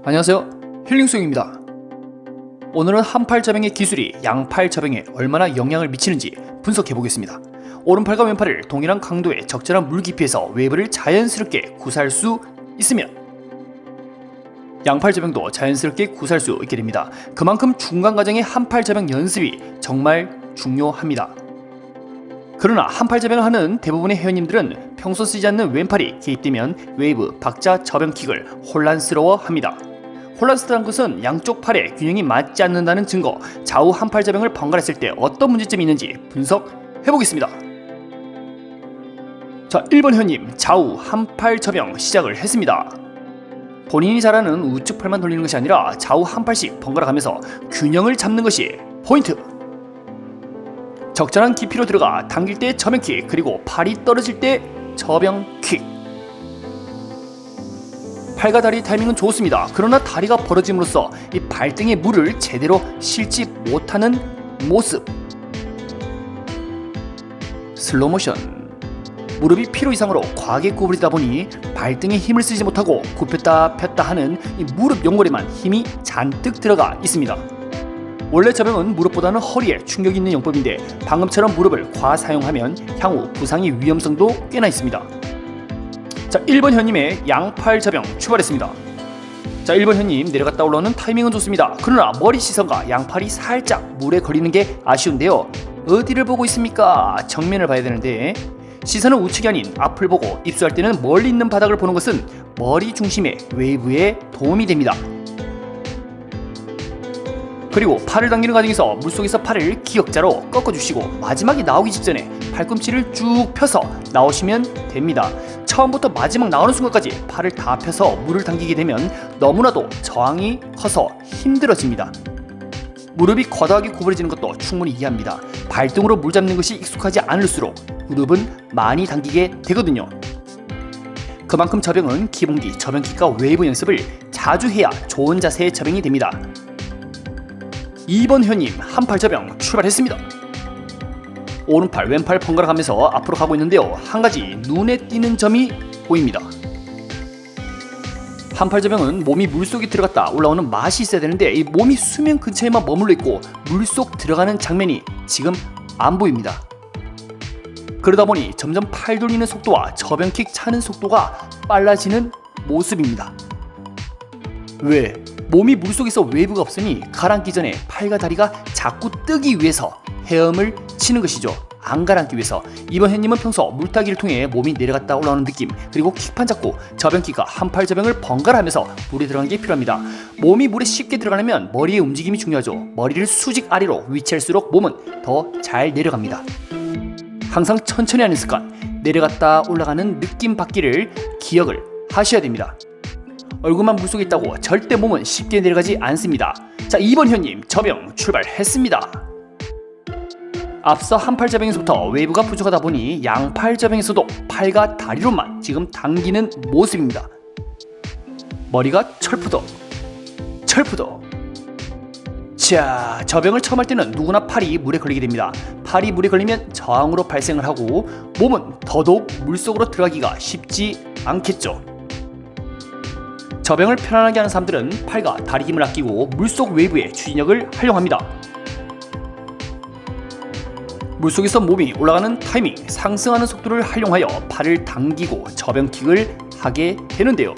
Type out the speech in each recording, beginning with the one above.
안녕하세요, 힐링송입니다. 오늘은 한팔 저병의 기술이 양팔 저병에 얼마나 영향을 미치는지 분석해보겠습니다. 오른팔과 왼팔을 동일한 강도의 적절한 물 깊이에서 웨이브를 자연스럽게 구사할 수 있으면 양팔 저병도 자연스럽게 구사할 수 있게 됩니다. 그만큼 중간 과정의 한팔 저병 연습이 정말 중요합니다. 그러나 한팔 저병을 하는 대부분의 회원님들은 평소 쓰지 않는 왼팔이 개입되면 웨이브, 박자, 저병 킥을 혼란스러워합니다. 혼란스러운 것은 양쪽 팔의 균형이 맞지 않는다는 증거. 좌우 한팔 저병을 번갈아 쓸 때 어떤 문제점이 있는지 분석해보겠습니다. 자, 1번 회원님, 좌우 한팔 저병 시작을 했습니다. 본인이 잘하는 우측 팔만 돌리는 것이 아니라 좌우 한 팔씩 번갈아 가면서 균형을 잡는 것이 포인트. 적절한 깊이로 들어가 당길 때 저병킥, 그리고 팔이 떨어질 때 저병킥. 팔과 다리 타이밍은 좋습니다. 그러나 다리가 벌어짐으로써 이 발등에 물을 제대로 실지 못하는 모습. 슬로모션. 무릎이 필요 이상으로 과하게 구부리다 보니 발등에 힘을 쓰지 못하고 굽혔다 폈다 하는 이 무릎 연골에만 힘이 잔뜩 들어가 있습니다. 원래 저병은 무릎보다는 허리에 충격이 있는 영법인데 방금처럼 무릎을 과사용하면 향후 부상의 위험성도 꽤나 있습니다. 자, 1번 현님의 양팔 저병 출발했습니다. 자, 1번 현님 내려갔다 올라오는 타이밍은 좋습니다. 그러나 머리 시선과 양팔이 살짝 물에 걸리는 게 아쉬운데요. 어디를 보고 있습니까? 정면을 봐야 되는데 시선은 우측이 아닌 앞을 보고 입수할 때는 멀리 있는 바닥을 보는 것은 머리 중심의 웨이브에 도움이 됩니다. 그리고 팔을 당기는 과정에서 물속에서 팔을 기역자로 꺾어주시고 마지막에 나오기 직전에 팔꿈치를 쭉 펴서 나오시면 됩니다. 처음부터 마지막 나오는 순간까지 팔을 다 펴서 물을 당기게 되면 너무나도 저항이 커서 힘들어집니다. 무릎이 과다하게 구부러지는 것도 충분히 이해합니다. 발등으로 물 잡는 것이 익숙하지 않을수록 무릎은 많이 당기게 되거든요. 그만큼 저병은 기본기, 저병킥과 웨이브 연습을 자주 해야 좋은 자세의 저병이 됩니다. 2번 현님 한팔 저병 출발했습니다. 오른팔 왼팔 번갈아 가면서 앞으로 가고 있는데요. 한 가지 눈에 띄는 점이 보입니다. 한팔 저병은 몸이 물속에 들어갔다 올라오는 맛이 있어야 되는데 이 몸이 수면 근처에만 머물러 있고 물속 들어가는 장면이 지금 안 보입니다. 그러다 보니 점점 팔 돌리는 속도와 저병킥 차는 속도가 빨라지는 모습입니다. 왜? 몸이 물속에서 웨이브가 없으니 가라앉기 전에 팔과 다리가 자꾸 뜨기 위해서 헤엄을 치는 것이죠. 안 가라앉기 위해서. 이번 햇님은 평소 물타기를 통해 몸이 내려갔다 올라오는 느낌, 그리고 킥판 잡고 저병킥과 한팔 저병을 번갈아 하면서 물에 들어가는 게 필요합니다. 몸이 물에 쉽게 들어가려면 머리의 움직임이 중요하죠. 머리를 수직 아래로 위치할수록 몸은 더 잘 내려갑니다. 항상 천천히 하는 습관, 내려갔다 올라가는 느낌 받기를 기억을 하셔야 됩니다. 얼굴만 물속에 있다고 절대 몸은 쉽게 내려가지 않습니다. 자, 2번 현님 저병 출발했습니다. 앞서 한팔 저병에서부터 웨이브가 부족하다 보니 양팔 저병에서도 팔과 다리로만 지금 당기는 모습입니다. 머리가 철푸덕. 자, 저병을 처음 할 때는 누구나 팔이 물에 걸리게 됩니다. 팔이 물에 걸리면 저항으로 발생을 하고 몸은 더더욱 물속으로 들어가기가 쉽지 않겠죠. 저병을 편안하게 하는 사람들은 팔과 다리 힘을 아끼고 물속 웨이브의 추진력을 활용합니다. 물속에서 몸이 올라가는 타이밍, 상승하는 속도를 활용하여 팔을 당기고 저병킥을 하게 되는데요.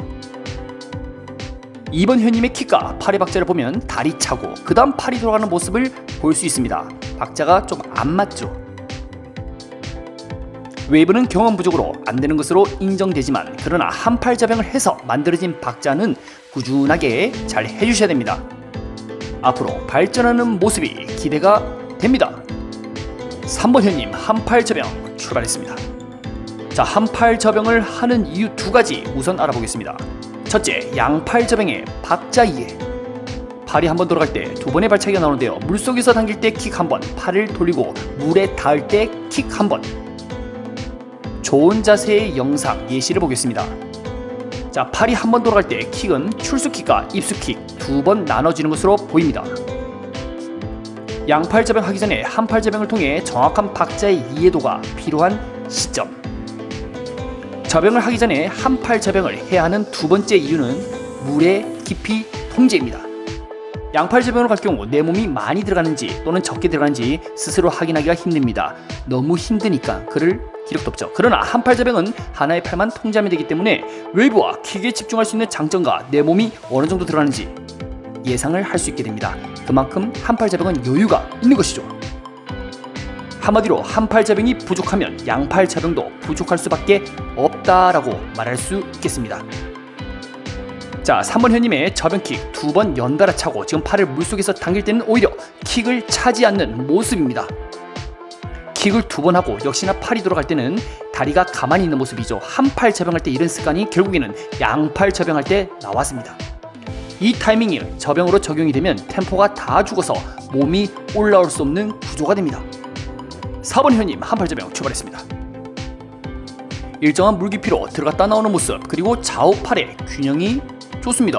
2번 현님의 킥과 팔의 박자를 보면 다리 차고 그 다음 팔이 돌아가는 모습을 볼 수 있습니다. 박자가 좀 안 맞죠. 웨이브는 경험 부족으로 안 되는 것으로 인정되지만 그러나 한팔 저병을 해서 만들어진 박자는 꾸준하게 잘 해주셔야 됩니다. 앞으로 발전하는 모습이 기대가 됩니다. 3번 현님 한팔 저병 출발했습니다. 자, 한팔 저병을 하는 이유 두 가지 우선 알아보겠습니다. 첫째, 양팔 저병의 박자 이해. 팔이 한번 돌아갈 때 두 번의 발차기가 나오는데요. 물속에서 당길 때 킥 한 번, 팔을 돌리고 물에 닿을 때 킥 한 번. 좋은 자세의 영상 예시를 보겠습니다. 자, 팔이 한 번 돌아갈 때 킥은 출수킥과 입수킥 두 번 나눠지는 것으로 보입니다. 양팔 저병 하기 전에 한팔 저병을 통해 정확한 박자의 이해도가 필요한 시점. 저병을 하기 전에 한팔 저병을 해야 하는 두 번째 이유는 물에 깊이 통제입니다. 양팔 저병으로 갈 경우 내 몸이 많이 들어가는지 또는 적게 들어가는지 스스로 확인하기가 힘듭니다. 너무 힘드니까 그럴 기력도 없죠. 그러나 한팔 저병은 하나의 팔만 통제하면 되기 때문에 웨이브와 킥에 집중할 수 있는 장점과 내 몸이 어느 정도 들어가는지 예상을 할 수 있게 됩니다. 그만큼 한팔 저병은 여유가 있는 것이죠. 한마디로 한팔 저병이 부족하면 양팔 저병도 부족할 수밖에 없다라고 말할 수 있겠습니다. 자, 3번 현님의 저병킥 2번 연달아 차고 지금 팔을 물속에서 당길 때는 오히려 킥을 차지 않는 모습입니다. 킥을 2번 하고 역시나 팔이 돌아갈 때는 다리가 가만히 있는 모습이죠. 한팔 저병할 때 이런 습관이 결국에는 양팔 저병할 때 나왔습니다. 이 타이밍이 저병으로 적용이 되면 템포가 다 죽어서 몸이 올라올 수 없는 구조가 됩니다. 4번 현님 한팔 저병 출발했습니다. 일정한 물 깊이로 들어갔다 나오는 모습, 그리고 좌우팔의 균형이 좋습니다.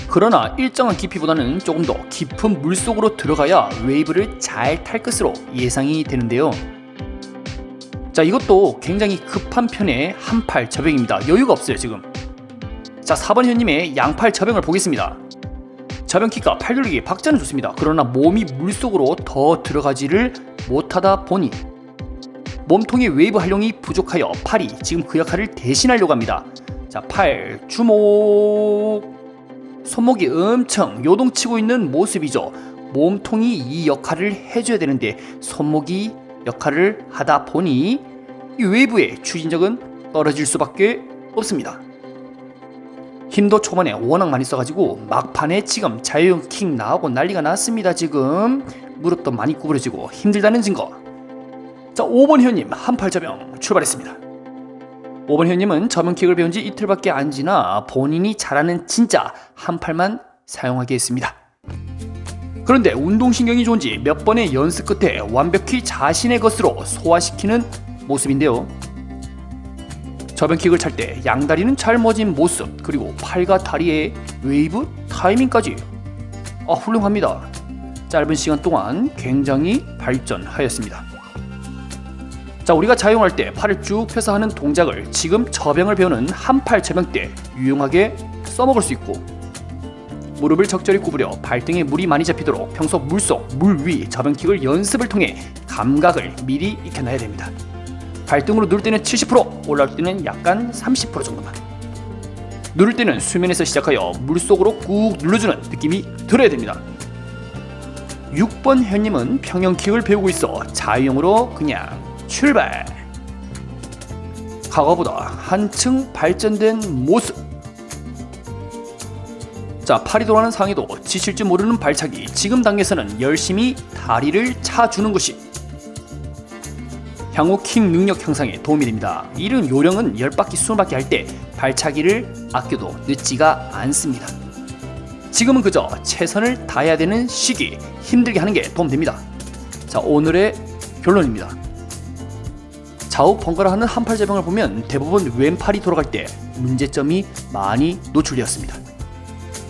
그러나 일정한 깊이보다는 조금 더 깊은 물속으로 들어가야 웨이브를 잘 탈 것으로 예상이 되는데요. 자, 이것도 굉장히 급한 편의 한팔 저병입니다. 여유가 없어요 지금. 자, 4번 현님의 양팔 저병을 보겠습니다. 저병킥과 팔 돌리기 박자는 좋습니다. 그러나 몸이 물속으로 더 들어가지를 못하다 보니 몸통의 웨이브 활용이 부족하여 팔이 지금 그 역할을 대신하려고 합니다. 자, 팔 주목. 손목이 엄청 요동치고 있는 모습이죠. 몸통이 이 역할을 해줘야 되는데 손목이 역할을 하다 보니 이 웨이브의 추진력은 떨어질 수밖에 없습니다. 힘도 초반에 워낙 많이 써가지고 막판에 지금 자유형 킥 나오고 난리가 났습니다. 지금 무릎도 많이 구부러지고 힘들다는 증거. 자, 5번 현님 한팔 저병 출발했습니다. 5번 현님은 저병킥을 배운 지 이틀밖에 안 지나 본인이 잘하는 진짜 한팔만 사용하게 했습니다. 그런데 운동신경이 좋은지 몇 번의 연습 끝에 완벽히 자신의 것으로 소화시키는 모습인데요. 저병킥을 찰 때 양다리는 잘 멎은 모습, 그리고 팔과 다리의 웨이브 타이밍까지 훌륭합니다. 짧은 시간 동안 굉장히 발전하였습니다. 자, 우리가 자용할 때 팔을 쭉 펴서 하는 동작을 지금 저병을 배우는 한팔 저병 때 유용하게 써먹을 수 있고, 무릎을 적절히 구부려 발등에 물이 많이 잡히도록 평소 물속, 물 위 저병킥을 연습을 통해 감각을 미리 익혀놔야 됩니다. 발등으로 누를 때는 70%, 올라올 때는 약간 30% 정도만. 누를 때는 수면에서 시작하여 물속으로 꾹 눌러주는 느낌이 들어야 됩니다. 6번 현님은 평형킥을 배우고 있어 자유형으로 그냥 출발. 과거보다 한층 발전된 모습. 자, 팔이 돌아가는 상황에도 지칠 줄 모르는 발차기. 지금 단계에서는 열심히 다리를 차주는 것이 향후 킥 능력 향상에 도움이 됩니다. 이런 요령은 10바퀴 20바퀴 할 때 발차기를 아껴도 늦지가 않습니다. 지금은 그저 최선을 다해야 되는 시기, 힘들게 하는 게 도움됩니다. 자, 오늘의 결론입니다. 좌우 번갈아 하는 한팔 저병을 보면 대부분 왼팔이 돌아갈 때 문제점이 많이 노출되었습니다.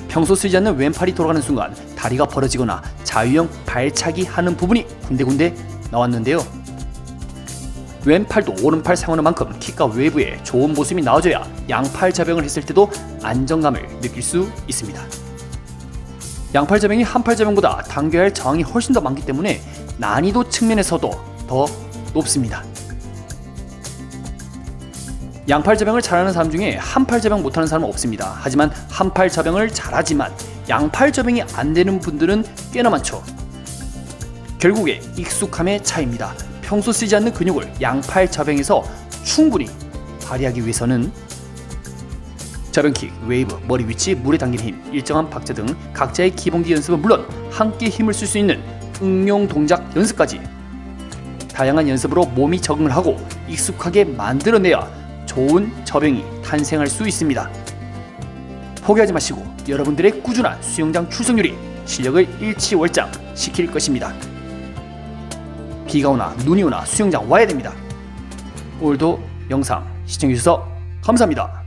평소 쓰지 않는 왼팔이 돌아가는 순간 다리가 벌어지거나 자유형 발차기 하는 부분이 군데군데 나왔는데요. 왼팔도 오른팔 사용하는 만큼 킥과 웨이브에 좋은 모습이 나와줘야 양팔 저병을 했을 때도 안정감을 느낄 수 있습니다. 양팔 저병이 한팔 저병보다 당겨야 할 저항이 훨씬 더 많기 때문에 난이도 측면에서도 더 높습니다. 양팔 저병을 잘하는 사람 중에 한팔 저병 못하는 사람은 없습니다. 하지만 한팔 저병을 잘하지만 양팔 저병이 안 되는 분들은 꽤나 많죠. 결국에 익숙함의 차이입니다. 평소 쓰지 않는 근육을 양팔 저병에서 충분히 발휘하기 위해서는 저병킥, 웨이브, 머리 위치, 물에 당기는 힘, 일정한 박자 등 각자의 기본기 연습은 물론 함께 힘을 쓸 수 있는 응용 동작 연습까지 다양한 연습으로 몸이 적응을 하고 익숙하게 만들어내야 좋은 저병이 탄생할 수 있습니다. 포기하지 마시고 여러분들의 꾸준한 수영장 출석률이 실력을 일치월장 시킬 것입니다. 비가 오나 눈이 오나 수영장 와야 됩니다. 오늘도 영상 시청해주셔서 감사합니다.